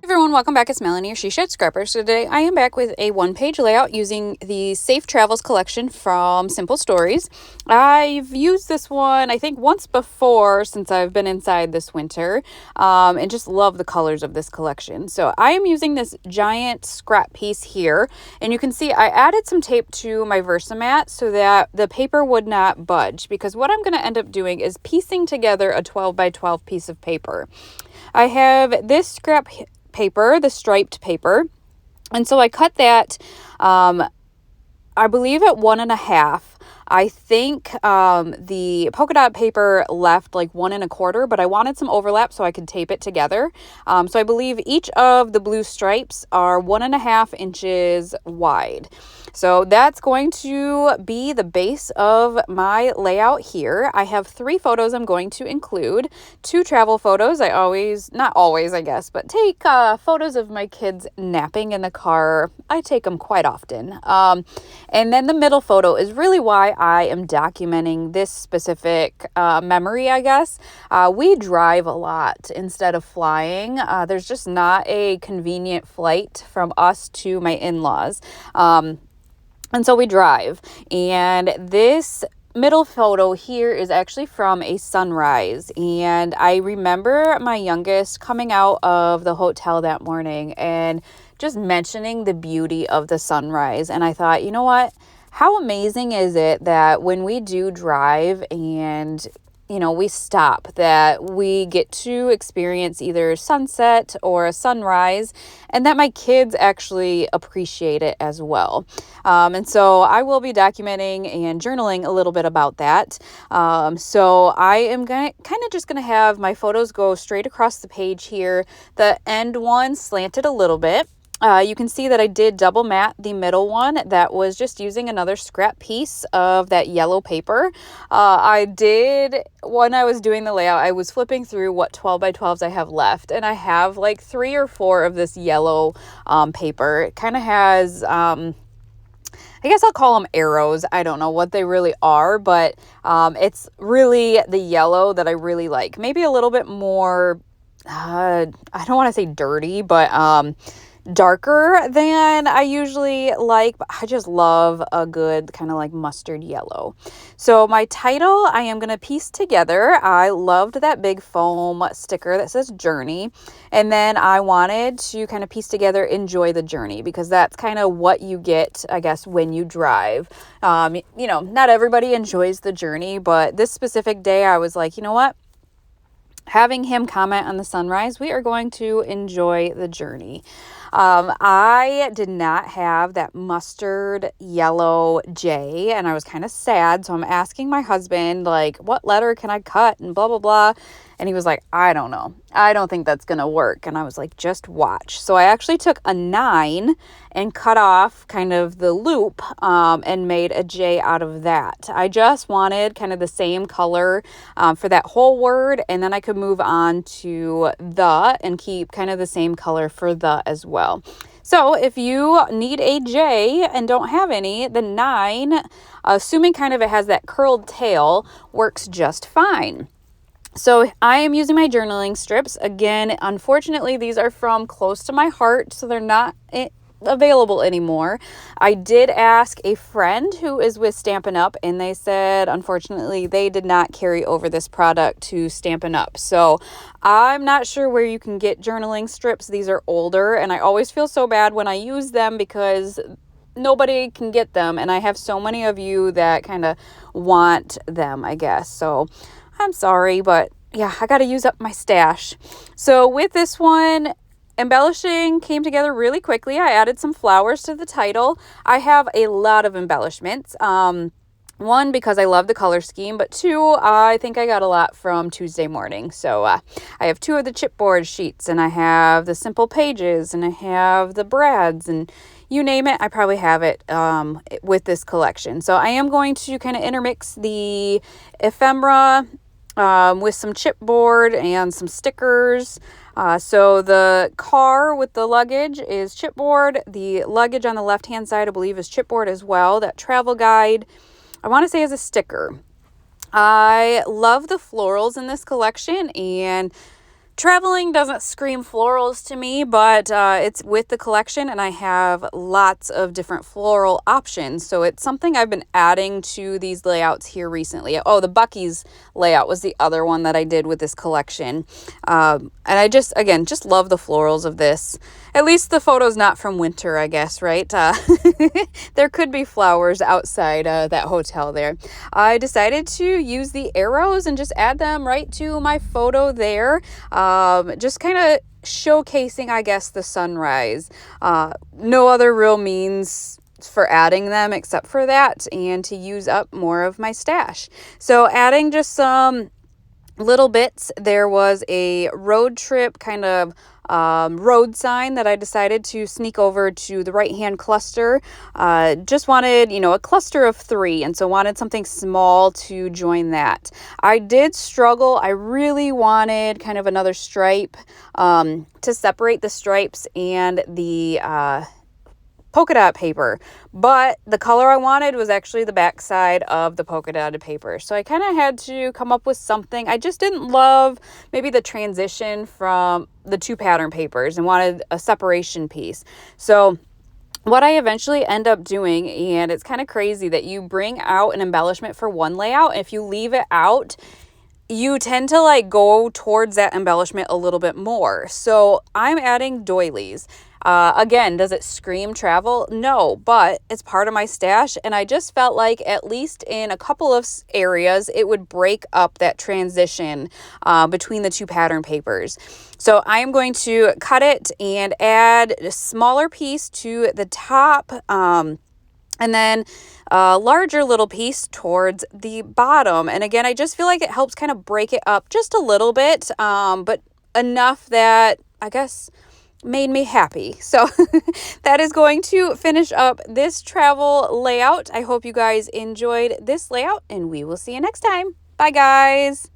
Everyone, welcome back. It's Melanie, your She Shed Scrapper. So today I am back with a one-page layout using the Safe Travels collection from Simple Stories. I've used this one, I think, once before since I've been inside this winter, and just love the colors of this collection. So I am using this giant scrap piece here, and you can see I added some tape to my Versamat so that the paper would not budge, because what I'm going to end up doing is piecing together a 12 by 12 piece of paper. I have this scrap paper, the striped paper, and so I cut that I believe at 1.5. I think the polka dot paper left like 1 1/4, but I wanted some overlap so I could tape it together. So I believe each of the blue stripes are 1.5 inches wide. So that's going to be the base of my layout here. I have 3 photos I'm going to include. 2 travel photos. I always, not always, I guess, but take photos of my kids napping in the car. I take them quite often. And then the middle photo is really why I am documenting this specific memory, I guess. We drive a lot instead of flying. There's just not a convenient flight from us to my in-laws. And so we drive. And this middle photo here is actually from a sunrise. And I remember my youngest coming out of the hotel that morning and just mentioning the beauty of the sunrise. And I thought, you know what? How amazing is it that when we do drive and, you know, we stop, that we get to experience either sunset or a sunrise, and that my kids actually appreciate it as well. And so I will be documenting and journaling a little bit about that. So I am kind of just going to have my photos go straight across the page here. The end one slanted a little bit. You can see that I did double mat the middle one. That was just using another scrap piece of that yellow paper. I did, when I was doing the layout, I was flipping through what 12 by 12s I have left, and I have like 3 or 4 of this yellow paper. It kind of has, I guess I'll call them arrows. I don't know what they really are, but it's really the yellow that I really like. Maybe a little bit more, I don't want to say dirty, but darker than I usually like, but I just love a good kind of like mustard yellow. So my title, I am going to piece together. I loved that big foam sticker that says journey. And then I wanted to kind of piece together enjoy the journey, because that's kind of what you get, I guess, when you drive. You know, not everybody enjoys the journey, but this specific day I was like, you know what? Having him comment on the sunrise, we are going to enjoy the journey. I did not have that mustard yellow J, and I was kind of sad. So I'm asking my husband, like, what letter can I cut and blah, blah, blah. And he was like, I don't know. I don't think that's going to work. And I was like, just watch. So I actually took a 9 and cut off kind of the loop and made a J out of that. I just wanted kind of the same color for that whole word. And then I could move on to the and keep kind of the same color for the as well. So if you need a J and don't have any, the 9, assuming kind of it has that curled tail, works just fine. So I am using my journaling strips. Again, unfortunately, these are from close to my heart, so they're not available anymore. I did ask a friend who is with Stampin' Up, and they said, unfortunately, they did not carry over this product to Stampin' Up. So I'm not sure where you can get journaling strips. These are older, and I always feel so bad when I use them because nobody can get them, and I have so many of you that kind of want them, I guess. So I'm sorry, but yeah, I got to use up my stash. So with this one, embellishing came together really quickly. I added some flowers to the title. I have a lot of embellishments. One, because I love the color scheme, but 2, I think I got a lot from Tuesday morning. So I have 2 of the chipboard sheets, and I have the simple pages, and I have the brads, and you name it, I probably have it with this collection. So I am going to kind of intermix the ephemera with some chipboard and some stickers. So the car with the luggage is chipboard. The luggage on the left-hand side, I believe, is chipboard as well. That travel guide, I want to say, is a sticker. I love the florals in this collection, and traveling doesn't scream florals to me, but it's with the collection and I have lots of different floral options. So it's something I've been adding to these layouts here recently. Oh, the Bucky's layout was the other one that I did with this collection. And I just love the florals of this. At least the photo's not from winter, I guess, right? There could be flowers outside that hotel there. I decided to use the arrows and just add them right to my photo there. Just kind of showcasing, I guess, the sunrise. No other real means for adding them except for that, and to use up more of my stash. So adding just some little bits. There was a road trip kind of road sign that I decided to sneak over to the right hand cluster. Just wanted, a cluster of 3, and so wanted something small to join that. I did struggle. I really wanted kind of another stripe to separate the stripes and the polka dot paper, but the color I wanted was actually the back side of the polka dotted paper. So I kind of had to come up with something. I just didn't love maybe the transition from the 2 pattern papers and wanted a separation piece. So what I eventually end up doing, and it's kind of crazy that you bring out an embellishment for one layout, and if you leave it out, you tend to go towards that embellishment a little bit more. So I'm adding doilies. Again, does it scream travel? No, but it's part of my stash, and I just felt like at least in a couple of areas it would break up that transition between the 2 pattern papers. So I am going to cut it and add a smaller piece to the top, and then a larger little piece towards the bottom. And again, I just feel like it helps kind of break it up just a little bit, but enough that I guess made me happy. So that is going to finish up this travel layout. I hope you guys enjoyed this layout, and we will see you next time. Bye, guys.